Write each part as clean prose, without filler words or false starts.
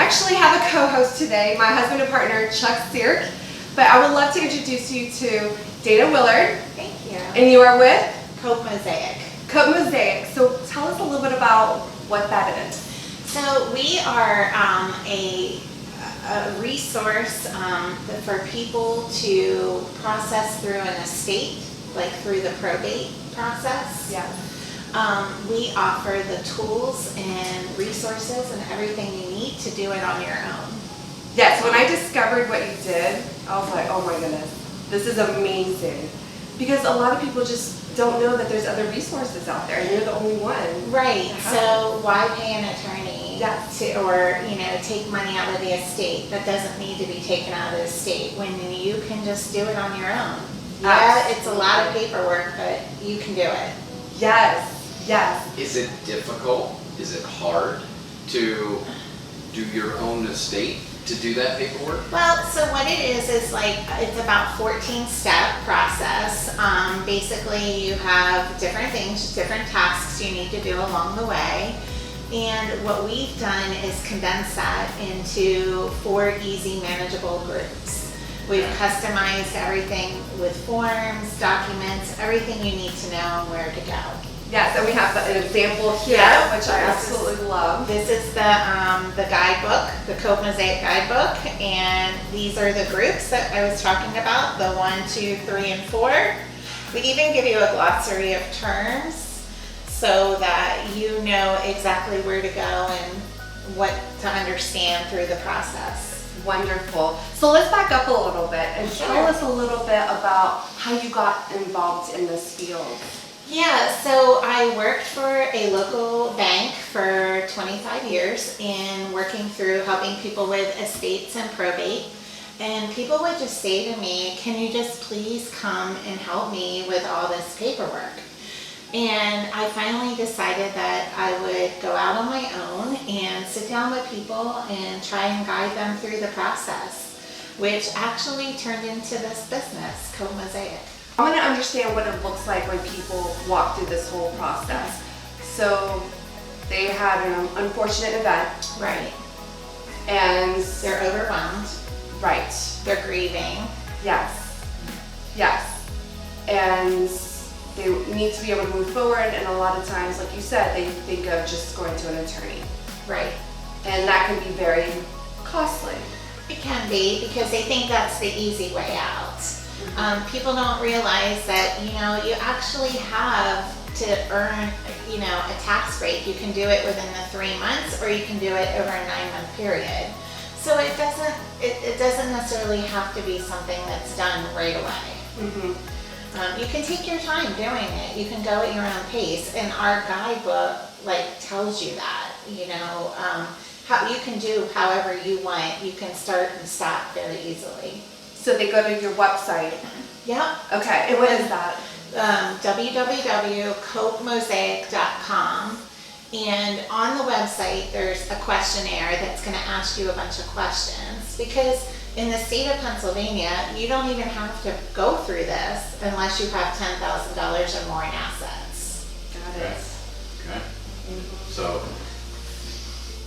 actually have a co-host today, my husband and partner, Chuck Sierk. But I would love to introduce you to Dana Willard. Thank you. And you are with? Cope Mosaic. Cope Mosaic. So tell us a little bit about what that is. So we are a resource for people to process through an estate, like through the probate process. Yeah. We offer the tools and resources and everything you need to do it on your own. Yes, when I discovered what you did, I was like, oh my goodness, this is amazing. Because a lot of people just don't know that there's other resources out there, and you're the only one. Right. So why pay an attorney or take money out of the estate that doesn't need to be taken out of the estate when you can just do it on your own? Yeah, it's a lot of paperwork, but you can do it. Yes. Yes. Is it difficult? Is it hard to do your own estate, to do that paperwork? Well, so what it is like, it's about 14-step process. Basically, you have different things, different tasks you need to do along the way. And what we've done is condense that into 4 easy, manageable groups. We've customized everything with forms, documents, everything you need to know and where to go. Yes, and we have an example here, which I absolutely love. This is the guidebook, the Cope Mosaic guidebook, and these are the groups that I was talking about, the 1, 2, 3, and 4. We even give you a glossary of terms so that you know exactly where to go and what to understand through the process. Wonderful. So let's back up a little bit and tell us a little bit about how you got involved in this field. Yeah, so I worked for a local bank for 25 years in working through helping people with estates and probate. And people would just say to me, can you just please come and help me with all this paperwork? And I finally decided that I would go out on my own and sit down with people and try and guide them through the process, which actually turned into this business, Cope Mosaic. I want to understand what it looks like when people walk through this whole process. So they had an unfortunate event. Right. And they're overwhelmed. Right. They're grieving. Yes. Yes. And they need to be able to move forward, and a lot of times, like you said, they think of just going to an attorney. Right. And that can be very costly. It can be, because they think that's the easy way out. People don't realize that, you actually have to earn, a tax break. You can do it within the 3 months, or you can do it over a 9-month period. So it doesn't necessarily have to be something that's done right away. Mm-hmm. You can take your time doing it. You can go at your own pace, and our guidebook tells you that. How you can do however you want. You can start and stop very easily. So they go to your website. Yep. Okay. And what is that? www.copemosaic.com. And on the website, there's a questionnaire that's going to ask you a bunch of questions, because in the state of Pennsylvania, you don't even have to go through this unless you have $10,000 or more in assets. Got it. Okay. So,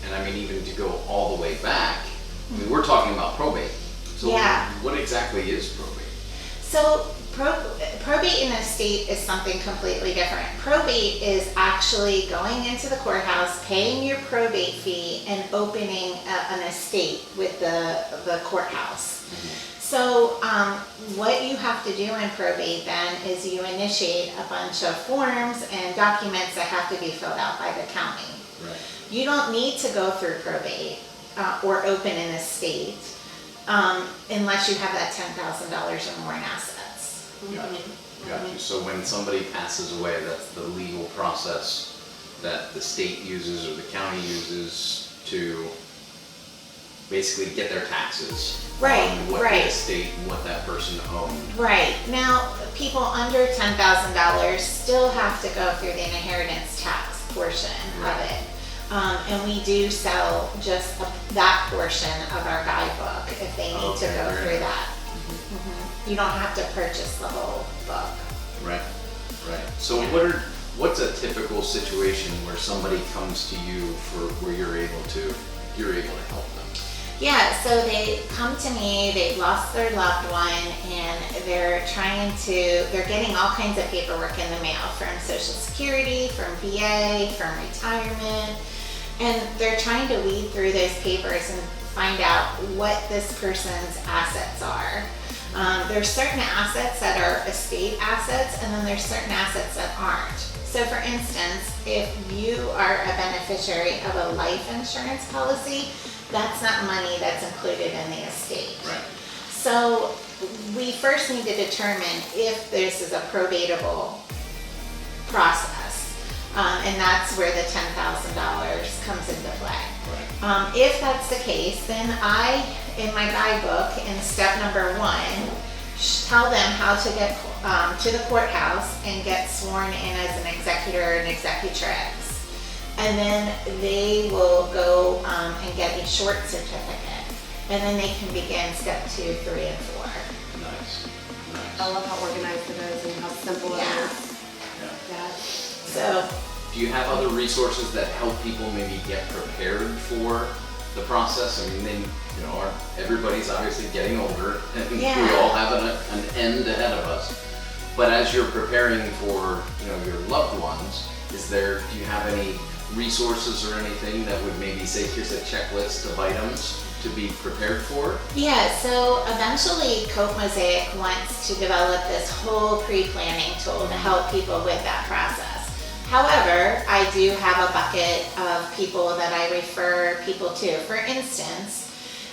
and I mean, even to go all the way back, I mean, we're talking about probate. So what exactly is probate? So probate in a estate is something completely different. Probate is actually going into the courthouse, paying your probate fee, and opening an estate with the courthouse. Mm-hmm. So what you have to do in probate then is you initiate a bunch of forms and documents that have to be filled out by the county. Right. You don't need to go through probate or open an estate unless you have that $10,000 or more in assets. Gotcha. So when somebody passes away, that's the legal process that the state uses or the county uses to basically get their taxes. Right, on what the estate and what that person owned. Right. Now, people under $10,000 still have to go through the inheritance tax portion of it. And we do sell just that portion of our guidebook if they need to go through that. You don't have to purchase the whole book. Right. So what's a typical situation where somebody comes to you for where you're able to you're able to help them? Yeah, so they come to me, they've lost their loved one, and they're getting all kinds of paperwork in the mail from Social Security, from VA, from retirement, and they're trying to weed through those papers and find out what this person's assets are. There's certain assets that are estate assets, and then there's certain assets that aren't. So for instance, if you are a beneficiary of a life insurance policy, that's not money that's included in the estate. Right. So we first need to determine if this is a probatable process, and that's where the $10,000 comes into play. Right. If that's the case, then I, in my guidebook, in step number 1, tell them how to get to the courthouse and get sworn in as an executor or an executrix. And then they will go and get a short certificate. And then they can begin step 2, 3, and 4. Nice. I love how organized it is and how simple it Yeah. is. Yeah. So, Do you have other resources that help people maybe get prepared for the process? I mean, everybody's obviously getting older, and we Yeah. all have an end ahead of us. But as you're preparing for, your loved ones, do you have any resources or anything that would maybe say, here's a checklist of items to be prepared for? yeah, so eventually Cope Mosaic wants to develop this whole pre-planning tool to help people with that process. However, I do have a bucket of people that I refer people to. For instance,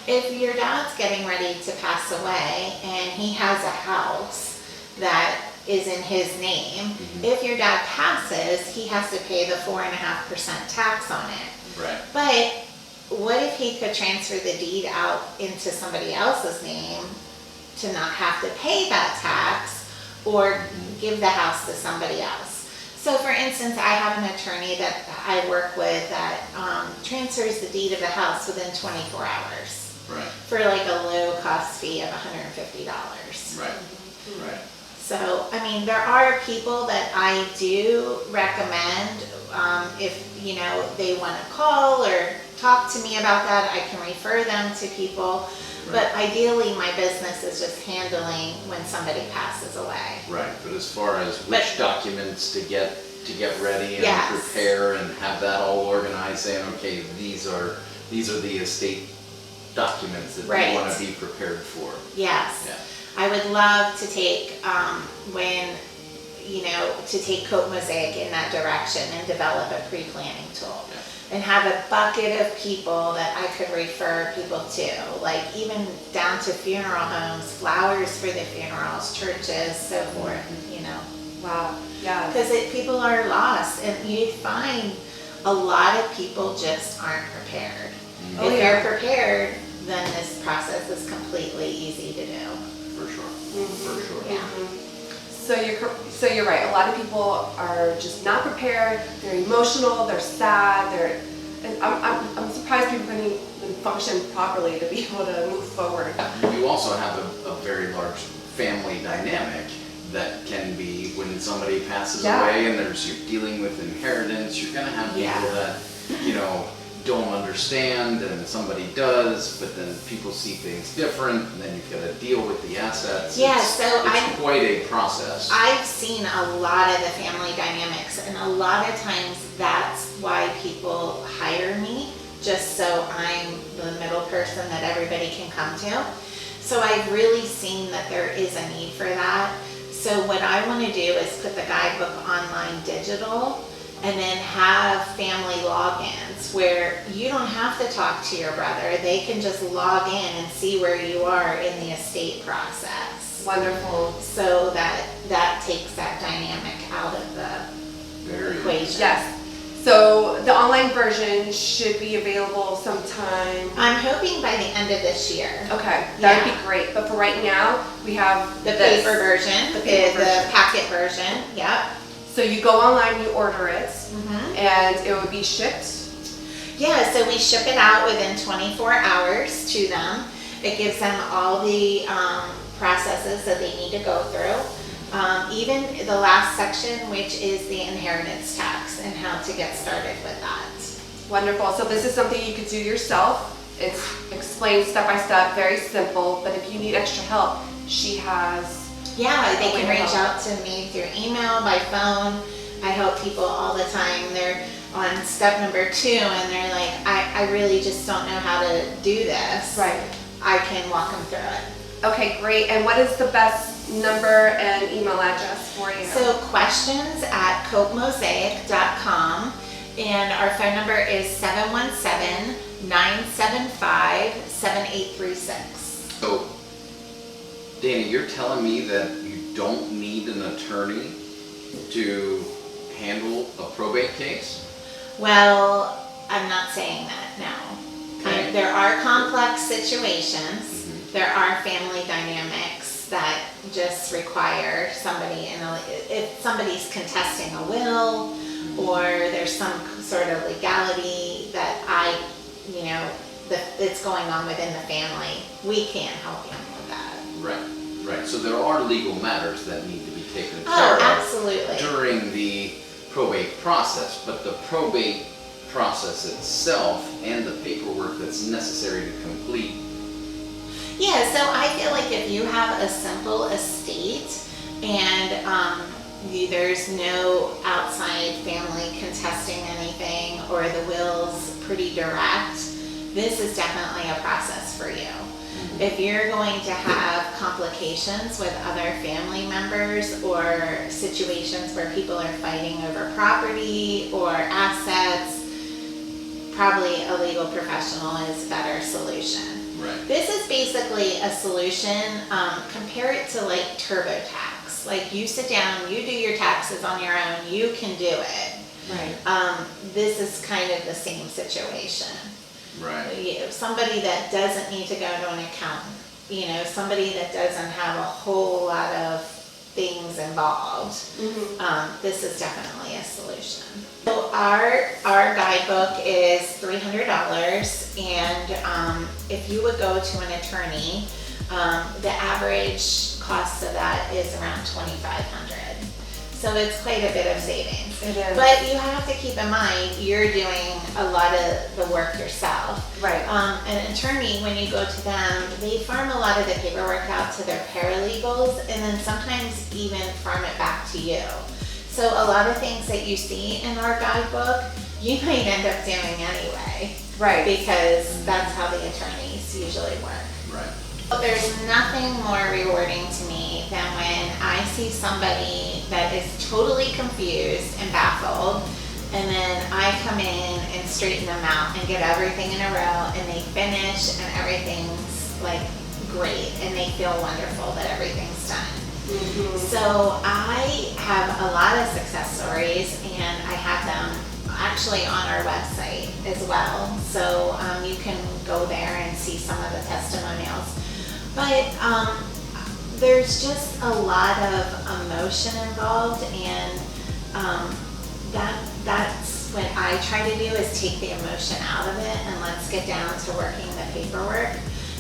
if your dad's getting ready to pass away and he has a house that is in his name, if your dad passes, he has to pay the 4.5% tax on it. Right. But what if he could transfer the deed out into somebody else's name to not have to pay that tax, or give the house to somebody else? So for instance, I have an attorney that I work with that transfers the deed of the house within 24 hours. Right. For like a low cost fee of $150. Right. Right. So, I mean, there are people that I do recommend, if, they want to call or talk to me about that, I can refer them to people. Right. But ideally, my business is just handling when somebody passes away. Right, but as far as which documents to get ready and Yes. prepare and have that all organized, saying, okay, these are the estate documents that Right. we want to be prepared for. Yes. Yeah. I would love to take, to take Cope Mosaic in that direction and develop a pre-planning tool. Yeah. And have a bucket of people that I could refer people to, like even down to funeral homes, flowers for the funerals, churches, so forth, Wow. Yeah. Because people are lost, and you find a lot of people just aren't prepared. Oh, If yeah. you're prepared, then this process is completely easy to do. For sure. Mhm. For sure. Yeah. So you're right. A lot of people are just not prepared. They're emotional. They're sad. And I'm surprised people can even function properly to be able to move forward. You also have a very large family dynamic that can be when somebody passes Yeah. away and you're dealing with inheritance, you're gonna have people Yeah. that, don't understand, and somebody does, but then people see things different, and then you've got to deal with the assets. Yeah, It's quite a process. I've seen a lot of the family dynamics, and a lot of times that's why people hire me, just so I'm the middle person that everybody can come to. So I've really seen that there is a need for that. So what I want to do is put the guidebook online digital, and then have family logins where you don't have to talk to your brother. They can just log in and see where you are in the estate process. Wonderful. So that takes that dynamic out of the Very equation. Yes. So the online version should be available sometime. I'm hoping by the end of this year. Okay, that would Yeah. be great. But for right now, we have The this. paper version, The paper the version. packet version, yep. So you go online, you order it, Mhm. and it would be shipped. Yeah, so we ship it out within 24 hours to them. It gives them all the processes that they need to go through. Even the last section, which is the inheritance tax and how to get started with that. Wonderful. So this is something you could do yourself. It's explained step by step, very simple, but if you need extra help, she has... Yeah, they a way can to reach help. out to me through email, by phone. I help people all the time. They're on step number 2 and they're like, I really just don't know how to do this. Right. I can walk them through it. Okay, great. And what is the best number and email address for you? So questions at copemosaic.com, and our phone number is 717-975-7836. So, Danny, you're telling me that you don't need an attorney to handle a probate case? Well, I'm not saying that, no. Okay. There are complex situations. There are family dynamics that just require somebody, if somebody's contesting a will, or there's some sort of legality that that's going on within the family, we can't help you with that. Right. So there are legal matters that need to be taken care Oh, of absolutely. during the probate process, but the probate process itself and the paperwork that's necessary to complete. Yeah, so I feel like if you have a simple estate and there's no outside family contesting anything, or the will's pretty direct, this is definitely a process for you. If you're going to have complications with other family members, or situations where people are fighting over property or assets, probably a legal professional is a better solution. Right. This is basically a solution, compare it to like TurboTax. Like, you sit down, you do your taxes on your own, you can do it. Right. This is kind of the same situation. Right. Somebody that doesn't need to go to an accountant, somebody that doesn't have a whole lot of things involved, this is definitely a solution. So our guidebook is $300, and if you would go to an attorney, the average cost of that is around $2,500. So it's quite a bit of savings. It is. But you have to keep in mind, you're doing a lot of the work yourself. Right. An attorney, when you go to them, they farm a lot of the paperwork out to their paralegals, and then sometimes even farm it back to you. So a lot of things that you see in our guidebook, you might end up doing anyway. Right. Because that's how the attorneys usually work. Right. But there's nothing more rewarding to me than when I see somebody that is totally confused and baffled, and then I come in and straighten them out and get everything in a row, and they finish and everything's like great, and they feel wonderful that everything's done. So I have a lot of success stories, and I have them actually on our website as well. So you can go there and see some of the testimonials. But there's just a lot of emotion involved, and that's what I try to do, is take the emotion out of it, and let's get down to working the paperwork.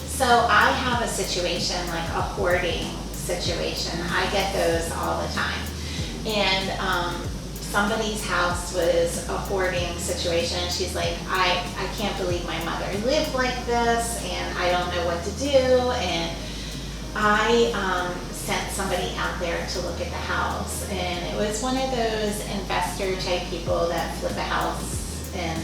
So I have a situation like a hoarding situation. I get those all the time. And somebody's house was a hoarding situation. She's like, I can't believe my mother lived like this, and I don't know what to do. And I sent somebody out there to look at the house, and it was one of those investor type people that flip a house and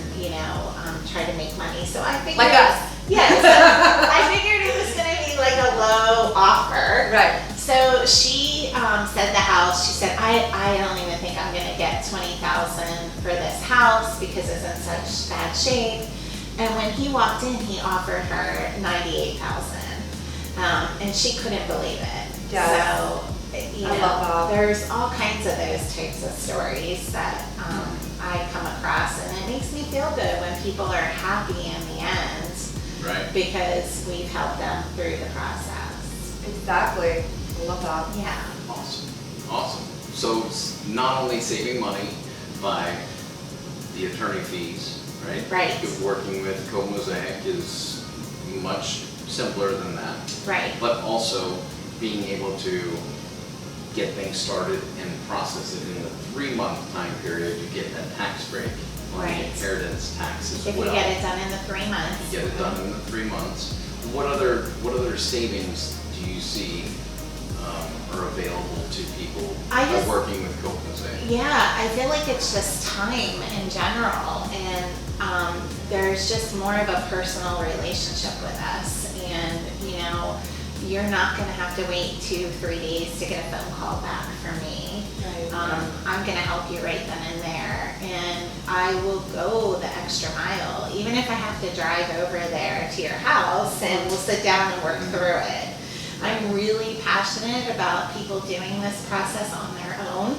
try to make money. So I figured, Like us. yeah, so I figured it was going to be like a low offer. Right. So she said the house, she said, I don't even think I'm going to get $20,000 for this house because it's in such bad shape. And when he walked in, he offered her $98,000. And she couldn't believe it. Yes. So, I love that. there's all kinds of those types of stories that I come across, and it makes me feel good when people are happy in the end. Right. Because we've helped them through the process. Exactly. I love that. Yeah. Awesome. So it's not only saving money by the attorney fees, right? Right. Working with Cope Mosaic is much simpler than that. Right. But also being able to get things started and process it in the 3-month time period, you get that tax break. on the Right. inheritance tax as If well. you get it done in the 3 months. You get it done in the 3 months. What other savings do you see are available to people I just- working with Cope Mosaic? Yeah, I feel like it's just time in general, and there's just more of a personal relationship with us. And you're not going to have to wait 2-3 days to get a phone call back from me. I'm going to help you right then and there, and I will go the extra mile, even if I have to drive over there to your house, and we'll sit down and work through it. I'm really passionate about people doing this process on their own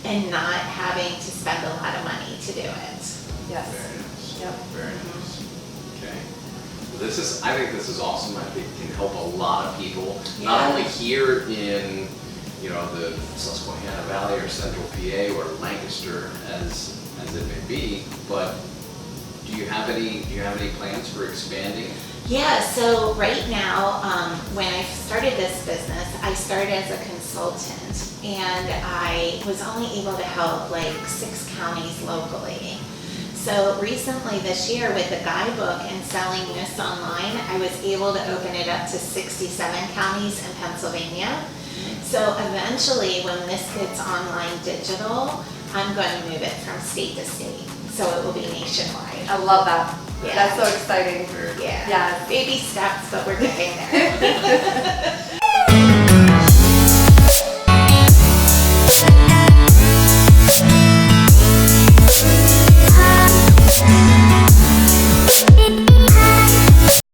and not having to spend a lot of money to do it. Yes. Very nice. Yep. Very nice. Okay. Well, I think this is awesome. I think it can help a lot of people, not Yeah. only here in the Susquehanna Valley or Central PA or Lancaster as it may be, but do you have any plans for expanding? Yeah, so right now, when I started this business, I started as a consultant, and I was only able to help like 6 counties locally. So recently this year with the guidebook and selling this online, I was able to open it up to 67 counties in Pennsylvania. So eventually when this gets online digital, I'm going to move it from state to state. So it will be nationwide. I love that. Yeah. That's so exciting. Very Yeah. Yeah. Baby steps, but we're getting there.